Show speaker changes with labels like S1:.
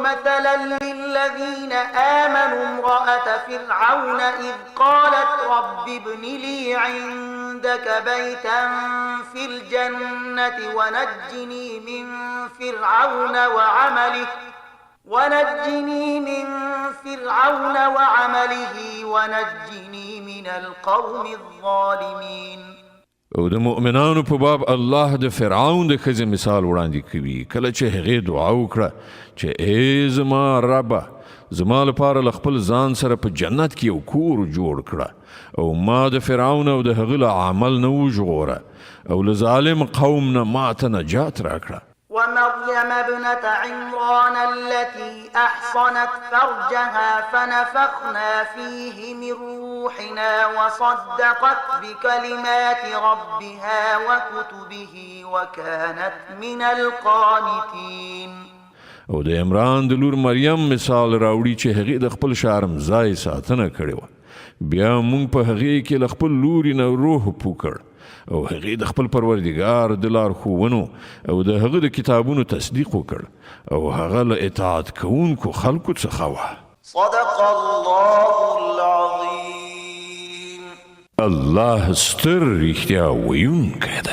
S1: مثلا للذين آمنوا امرأة فرعون إذ قالت رب ابن لي عندك بيتا في الجنة ونجني من فرعون وعمله ونجني من القوم الظالمين.
S2: او د مؤمنانو په باب الله د فرعون د ښځې مثال وړاندې کوي کله چې هغې دعا وکړه چې ای زما ربه زما لپاره له خپل ځان سره په جنت کې یو کور جوړ کړه او ما د فرعون او د هغه له عمل نه وژغوره او له ظالم قوم نه ماته نجات راکړه.
S1: ومريم ابنة عمران التي أحصنت فرجها فنفخنا فيه من روحنا وصدقت بكلمات ربها وكتبه وكانت من القانتين.
S2: او د عمران د لور مریم مثال راوړي چې هغې د خپل شرمځای ساتنه کړې وه. بیا موږ په هغې کې له خپل لورې نه روح پوکړ او هغې د خپل پروردګار د لارښوونو او د هغه د کتابونو تصدیق وکړ او هغه له اطاعت کوونکو خلکو څخه وه.
S1: صدق الله العظیم.
S2: الله ستر رښتیا ویونکی دی.